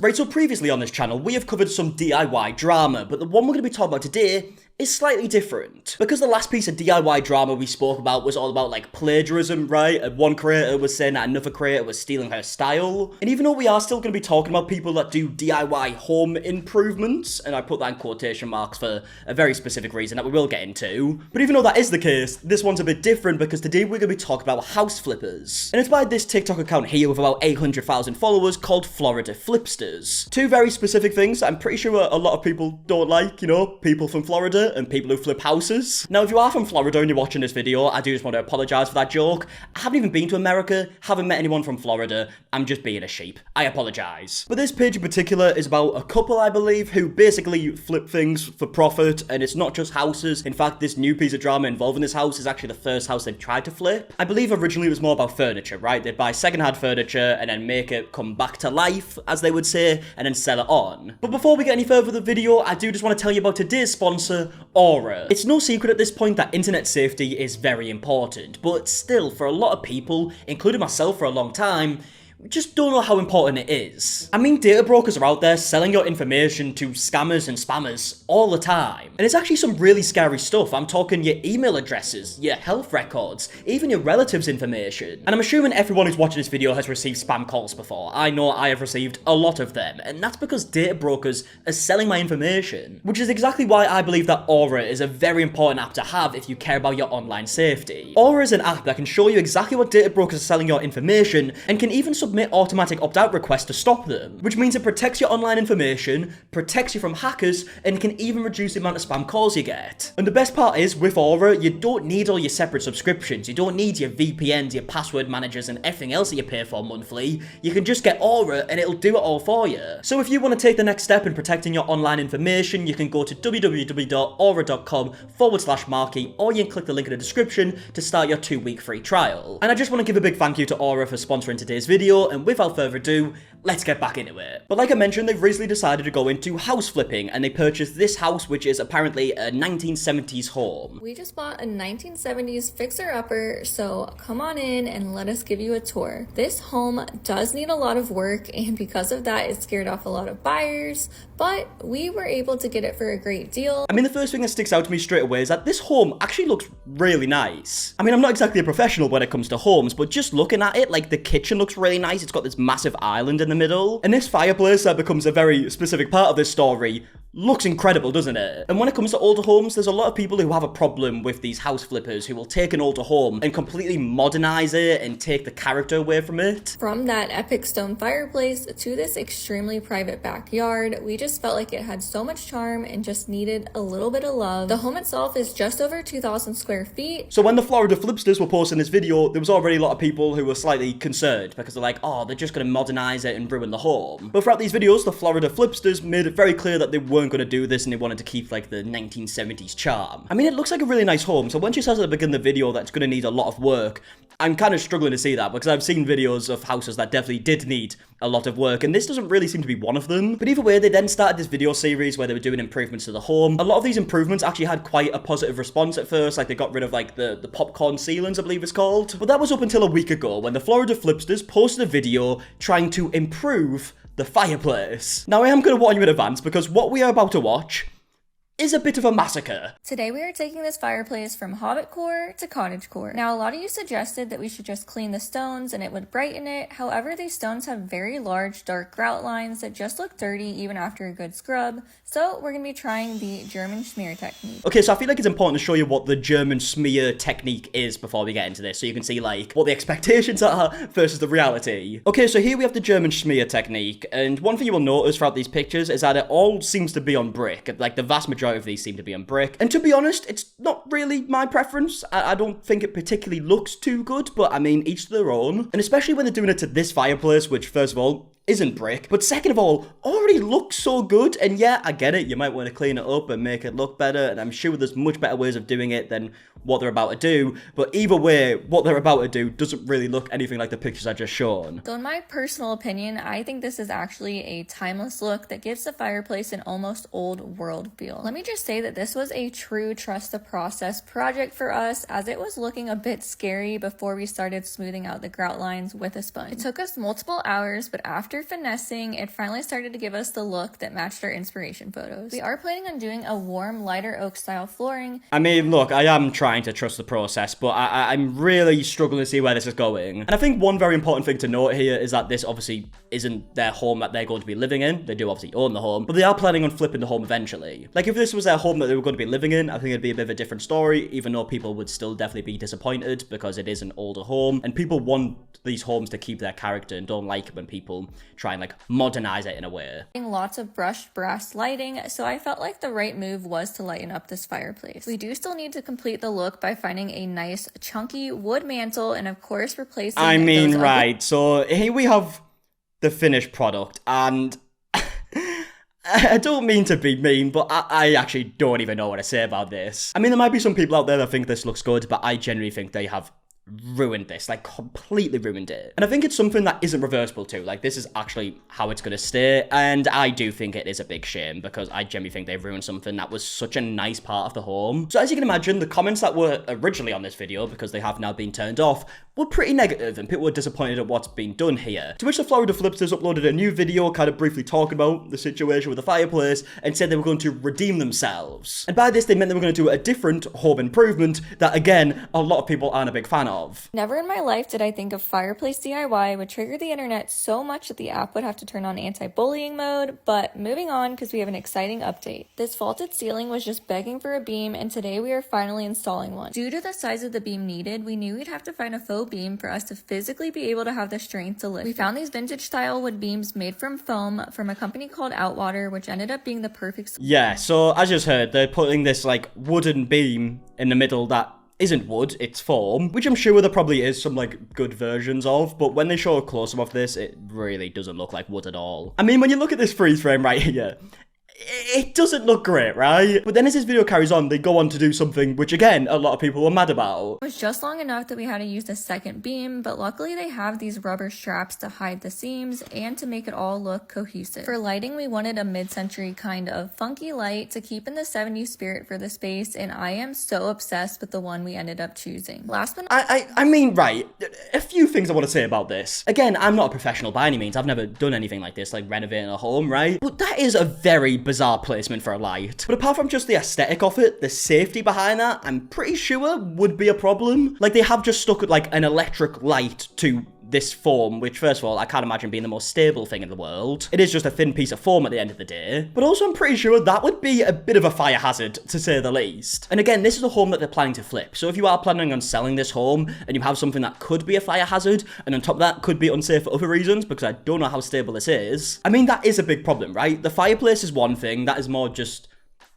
Right, so previously on this channel, we have covered some DIY drama, but the one we're going to be talking about today is slightly different. Because the last piece of DIY drama we spoke about was all about, like, plagiarism, right? And one creator was saying that another creator was stealing her style. And even though we are still going to be talking about people that do DIY home improvements, and I put that in quotation marks for a very specific reason that we will get into, but even though that is the case, this one's a bit different because today we're going to be talking about house flippers. And it's by this TikTok account here with about 800,000 followers called FloridaFlipsters. Two very specific things I'm pretty sure a lot of people don't like, you know, people from Florida and people who flip houses. Now, if you are from Florida and you're watching this video, I do just want to apologize for that joke. I haven't even been to America, haven't met anyone from Florida, I'm just being a sheep. I apologize. But this page in particular is about a couple, I believe, who basically flip things for profit, and it's not just houses. In fact, this new piece of drama involving this house is actually the first house they've tried to flip. I believe originally it was more about furniture, right? They'd buy secondhand furniture and then make it come back to life, as they would say, and then sell it on. But before we get any further with the video, I do just want to tell you about today's sponsor, Aura. It's no secret at this point that internet safety is very important, but still, for a lot of people, including myself for a long time, we just don't know how important it is. I mean, data brokers are out there selling your information to scammers and spammers all the time. And it's actually some really scary stuff. I'm talking your email addresses, your health records, even your relatives' information. And I'm assuming everyone who's watching this video has received spam calls before. I know I have received a lot of them, and that's because data brokers are selling my information. Which is exactly why I believe that Aura is a very important app to have if you care about your online safety. Aura is an app that can show you exactly what data brokers are selling your information, and can even submit automatic opt-out requests to stop them, which means it protects your online information, protects you from hackers, and can even reduce the amount of spam calls you get. And the best part is, with Aura, you don't need all your separate subscriptions, you don't need your VPNs, your password managers, and everything else that you pay for monthly. You can just get Aura and it'll do it all for you. So if you want to take the next step in protecting your online information, you can go to www.aura.com/markie, or you can click the link in the description to start your 2-week free trial. And I just want to give a big thank you to Aura for sponsoring today's video, and without further ado, let's get back into it. But like I mentioned, they've recently decided to go into house flipping, and they purchased this house, which is apparently a 1970s home. We just bought a 1970s fixer-upper, so come on in and let us give you a tour. This home does need a lot of work, and because of that, it scared off a lot of buyers, but we were able to get it for a great deal. I mean, the first thing that sticks out to me straight away is that this home actually looks really nice. I mean, I'm not exactly a professional when it comes to homes, but just looking at it, like, the kitchen looks really nice. It's got this massive island in the middle, and this fireplace that becomes a very specific part of this story looks incredible, doesn't it? And when it comes to older homes, there's a lot of people who have a problem with these house flippers who will take an older home and completely modernize it and take the character away from it. From that epic stone fireplace to this extremely private backyard, we just felt like it had so much charm and just needed a little bit of love. The home itself is just over 2,000 square feet. So when the Florida Flipsters were posting this video, there was already a lot of people who were slightly concerned because they're like, oh, they're just going to modernize it and ruin the home. But throughout these videos, the Florida Flipsters made it very clear that they weren't going to do this and they wanted to keep like the 1970s charm. I mean, it looks like a really nice home, so when she says at the beginning of the video that it's going to need a lot of work, I'm kind of struggling to see that because I've seen videos of houses that definitely did need a lot of work, and this doesn't really seem to be one of them. But either way, they then started this video series where they were doing improvements to the home. A lot of these improvements actually had quite a positive response at first, like they got rid of like the popcorn ceilings, I believe it's called. But that was up until a week ago when the Florida Flipsters posted a video trying to improve the fireplace. Now I am going to warn you in advance because what we are about to watch is a bit of a massacre. Today we are taking this fireplace from hobbitcore to cottagecore. Now a lot of you suggested that we should just clean the stones and it would brighten it. However, these stones have very large dark grout lines that just look dirty even after a good scrub. So we're going to be trying the German smear technique. Okay, so I feel like it's important to show you what the German smear technique is before we get into this, so you can see like what the expectations are versus the reality. Okay, so here we have the German smear technique, and one thing you will notice throughout these pictures is that it all seems to be on brick. Like the vast majority of these seem to be on brick. And to be honest, it's not really my preference. I don't think it particularly looks too good, but I mean, each to their own. And especially when they're doing it to this fireplace, which first of all, isn't brick, but second of all, already looks so good. And yeah, I get it, you might want to clean it up and make it look better, and I'm sure there's much better ways of doing it than what they're about to do, but either way, what they're about to do doesn't really look anything like the pictures I just shown. So in my personal opinion, I think this is actually a timeless look that gives the fireplace an almost old world feel. Let me just say that this was a true trust the process project for us, as it was looking a bit scary before we started smoothing out the grout lines with a sponge. It took us multiple hours, but after After finessing, it finally started to give us the look that matched our inspiration photos. We are planning on doing a warm, lighter oak style flooring. I mean, look, I am trying to trust the process, but I'm really struggling to see where this is going. And I think one very important thing to note here is that this obviously isn't their home that they're going to be living in. They do obviously own the home, but they are planning on flipping the home eventually. Like, if this was their home that they were going to be living in, I think it'd be a bit of a different story, even though people would still definitely be disappointed because it is an older home, and people want these homes to keep their character and don't like it when people try and, like, modernize it in a way. Lots of brushed brass lighting, so I felt like the right move was to lighten up this fireplace. We do still need to complete the look by finding a nice, chunky wood mantle and, of course, replacing right, so here we have the finished product, and I don't mean to be mean, but I actually don't even know what to say about this. I mean, there might be some people out there that think this looks good, but I genuinely think they have ruined this, like completely ruined it. And I think it's something that isn't reversible too. Like, this is actually how it's going to stay, and I do think it is a big shame because I genuinely think they've ruined something that was such a nice part of the home. So as you can imagine, the comments that were originally on this video, because they have now been turned off, were pretty negative, and people were disappointed at what's been done here. To which the FloridaFlipsters uploaded a new video kind of briefly talking about the situation with the fireplace and said they were going to redeem themselves. And by this, they meant they were going to do a different home improvement that, again, a lot of people aren't a big fan of. Never in my life did I think a fireplace DIY would trigger the internet so much that the app would have to turn on anti-bullying mode, but moving on because we have an exciting update. This vaulted ceiling was just begging for a beam, and today we are finally installing one. Due to the size of the beam needed, we knew we'd have to find a faux beam for us to physically be able to have the strength to lift. We found these vintage style wood beams made from foam from a company called Outwater, which ended up being the perfect solution. Yeah, so as you just heard, they're putting this like wooden beam in the middle that isn't wood, it's foam, which I'm sure there probably is some like good versions of, but when they show a close-up of this, it really doesn't look like wood at all. I mean, when you look at this freeze frame right here, it doesn't look great, right? But then as this video carries on, they go on to do something which, again, a lot of people were mad about. It was just long enough that we had to use a second beam, but luckily they have these rubber straps to hide the seams and to make it all look cohesive. For lighting, we wanted a mid-century kind of funky light to keep in the 70s spirit for the space, and I am so obsessed with the one we ended up choosing. Last but not I mean, right, a few things I want to say about this. Again, I'm not a professional by any means. I've never done anything like this, like renovating a home, right? But that is a very bizarre placement for a light. But apart from just the aesthetic of it, the safety behind that, I'm pretty sure would be a problem. Like, they have just stuck like an electric light to this foam, which first of all, I can't imagine being the most stable thing in the world. It is just a thin piece of foam at the end of the day. But also I'm pretty sure that would be a bit of a fire hazard, to say the least. And again, this is a home that they're planning to flip. So if you are planning on selling this home and you have something that could be a fire hazard, and on top of that could be unsafe for other reasons, because I don't know how stable this is, I mean, that is a big problem, right? The fireplace is one thing, that is more just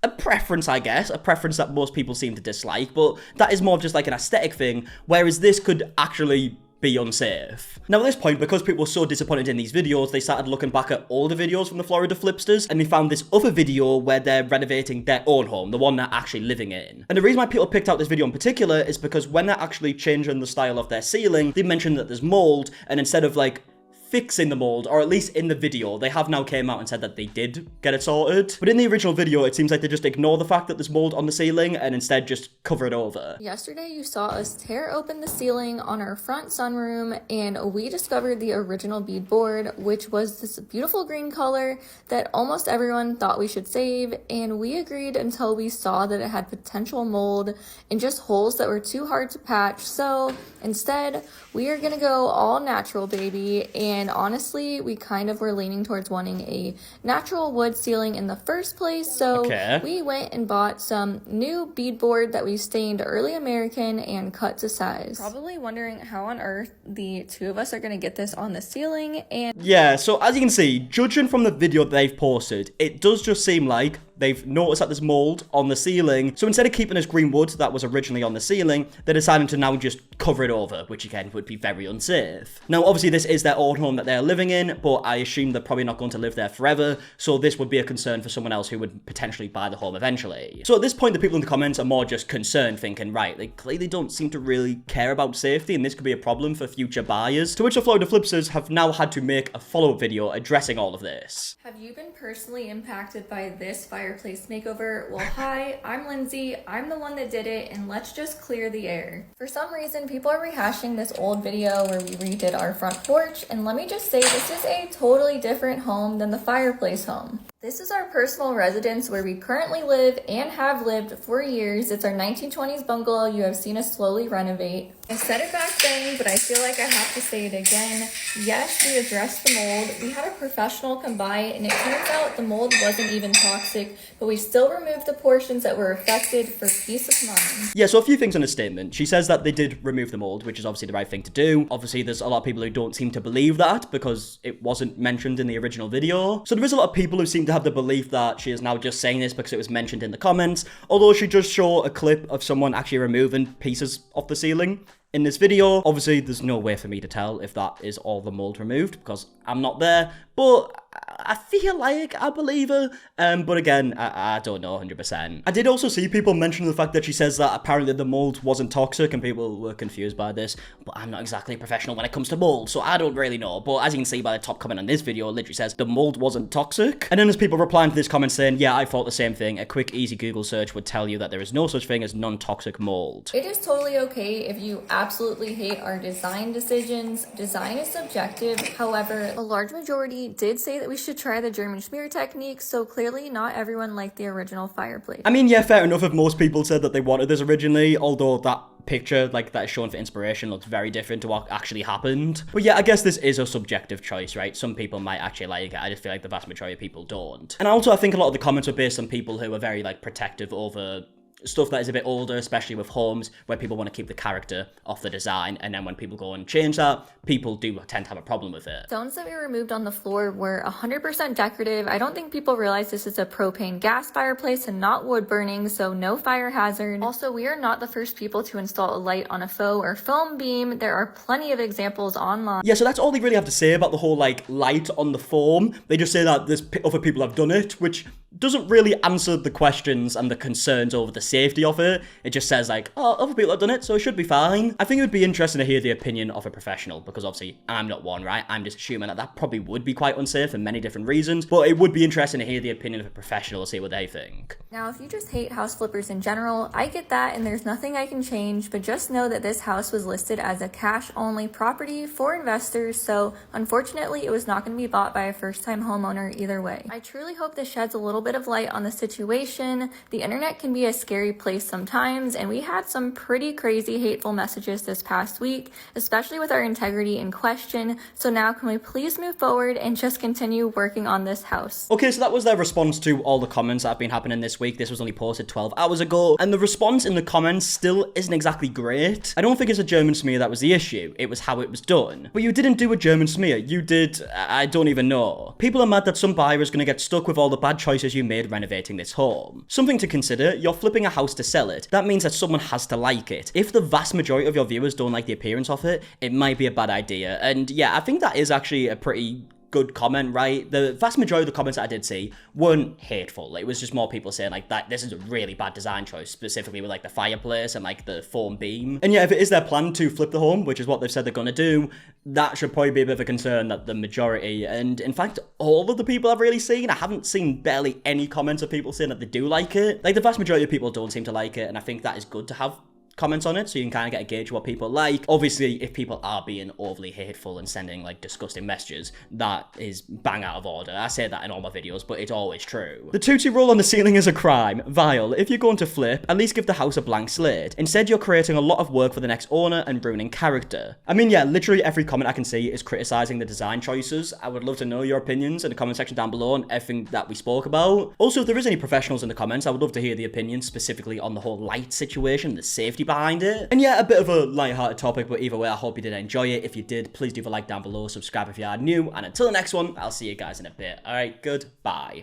a preference, I guess, a preference that most people seem to dislike, but that is more just like an aesthetic thing, whereas this could actually be unsafe. Now at this point, because people were so disappointed in these videos, they started looking back at older videos from the FloridaFlipsters, and they found this other video where they're renovating their own home, the one they're actually living in. And the reason why people picked out this video in particular is because when they're actually changing the style of their ceiling, they mentioned that there's mold, and instead of like fixing the mold, or at least in the video, they have now came out and said that they did get it sorted. But in the original video, it seems like they just ignore the fact that there's mold on the ceiling and instead just cover it over. Yesterday, you saw us tear open the ceiling on our front sunroom, and we discovered the original beadboard, which was this beautiful green color that almost everyone thought we should save, and we agreed until we saw that it had potential mold and just holes that were too hard to patch. So instead, we are gonna go all natural, baby, and honestly, we kind of were leaning towards wanting a natural wood ceiling in the first place, so we went and bought some new beadboard that we stained early American and cut to size. Probably wondering how on earth the two of us are gonna get this on the ceiling, and yeah, so as you can see, judging from the video that they've posted, it does just seem like they've noticed that there's mold on the ceiling, so instead of keeping this green wood that was originally on the ceiling, they're deciding to now just cover it over, which again would be very unsafe. Now obviously this is their own home that they're living in, but I assume they're probably not going to live there forever, so this would be a concern for someone else who would potentially buy the home eventually. So at this point, the people in the comments are more just concerned, thinking, right, they clearly don't seem to really care about safety, and this could be a problem for future buyers, to which the FloridaFlipsters have now had to make a follow-up video addressing all of this. Have you been personally impacted by this fire fireplace makeover. Well, hi, I'm Lindsay. I'm the one that did it, and let's just clear the air. For some reason, people are rehashing this old video where we redid our front porch, and let me just say this is a totally different home than the fireplace home. This is our personal residence where we currently live and have lived for years. It's our 1920s bungalow you have seen us slowly renovate. I said it back then, but I feel like I have to say it again. Yes, we addressed the mold. We had a professional come by, and it turns out the mold wasn't even toxic, but we still removed the portions that were affected for peace of mind. Yeah, so a few things on this statement. She says that they did remove the mold, which is obviously the right thing to do. Obviously, there's a lot of people who don't seem to believe that because it wasn't mentioned in the original video. So there is a lot of people who seem to have the belief that she is now just saying this because it was mentioned in the comments, although she does show a clip of someone actually removing pieces off the ceiling in this video. Obviously, there's no way for me to tell if that is all the mold removed because I'm not there, but I feel like I believe her, but again, I don't know 100%. I did also see people mention the fact that she says that apparently the mold wasn't toxic, and people were confused by this, but I'm not exactly a professional when it comes to mold, so I don't really know. But as you can see by the top comment on this video, it literally says the mold wasn't toxic. And then there's people replying to this comment saying, yeah, I thought the same thing. A quick, easy Google search would tell you that there is no such thing as non-toxic mold. It is totally okay if you absolutely hate our design decisions. Design is subjective. However, a large majority did say that we should try the German smear technique, so clearly not everyone liked the original fireplace. I mean, yeah, fair enough if most people said that they wanted this originally, although that picture, like, that is shown for inspiration looks very different to what actually happened. But yeah, I guess this is a subjective choice, right? Some people might actually like it. I just feel like the vast majority of people don't. And also, I think a lot of the comments were based on people who are very, like, protective over stuff that is a bit older, especially with homes where people want to keep the character off the design, and then when people go and change that, people do tend to have a problem with it. Stones that we removed on the floor were 100% decorative. I don't think people realize this is a propane gas fireplace and not wood burning, so no fire hazard. Also, we are not the first people to install a light on a faux or foam beam. There are plenty of examples online. Yeah, so that's all they really have to say about the whole, like, light on the foam. They just say that there's other people have done it, which doesn't really answer the questions and the concerns over the safety of it. It just says like, oh, other people have done it, so it should be fine. I think it would be interesting to hear the opinion of a professional, because obviously I'm not one, right? I'm just assuming that that probably would be quite unsafe for many different reasons, but it would be interesting to hear the opinion of a professional to see what they think. Now, if you just hate house flippers in general, I get that and there's nothing I can change, but just know that this house was listed as a cash-only property for investors, so unfortunately it was not going to be bought by a first-time homeowner either way. I truly hope this sheds a little bit of light on the situation. The internet can be a scary place sometimes, and we had some pretty crazy hateful messages this past week, especially with our integrity in question. So now can we please move forward and just continue working on this house? Okay, so that was their response to all the comments that have been happening this week. This was only posted 12 hours ago, and the response in the comments still isn't exactly great. I don't think it's a German smear that was the issue. It was how it was done. But you didn't do a German smear. You did, I don't even know. People are mad that some buyer is going to get stuck with all the bad choices you made renovating this home. Something to consider, you're flipping a house to sell it. That means that someone has to like it. If the vast majority of your viewers don't like the appearance of it, it might be a bad idea. And yeah, I think that is actually a pretty good comment, right? The vast majority of the comments that I did see weren't hateful. It was just more people saying like that this is a really bad design choice, specifically with like the fireplace and like the foam beam. And yeah, if it is their plan to flip the home, which is what they've said they're gonna do, that should probably be a bit of a concern that the majority, and in fact all of the people I've really seen, I haven't seen barely any comments of people saying that they do like it. Like the vast majority of people don't seem to like it, and I think that is good to have comments on it so you can kind of get a gauge of what people like. Obviously, if people are being overly hateful and sending like disgusting messages, that is bang out of order. I say that in all my videos, but it's always true. The tutti roll on the ceiling is a crime. Vile. If you're going to flip, at least give the house a blank slate. Instead, you're creating a lot of work for the next owner and ruining character. I mean, yeah, literally every comment I can see is criticizing the design choices. I would love to know your opinions in the comment section down below on everything that we spoke about. Also, if there is any professionals in the comments, I would love to hear the opinions specifically on the whole light situation, the safety behind it. And yeah, a bit of a light-hearted topic, but either way, I hope you did enjoy it. If you did, please leave a like down below, subscribe if you are new, and until the next one, I'll see you guys in a bit. Alright, goodbye.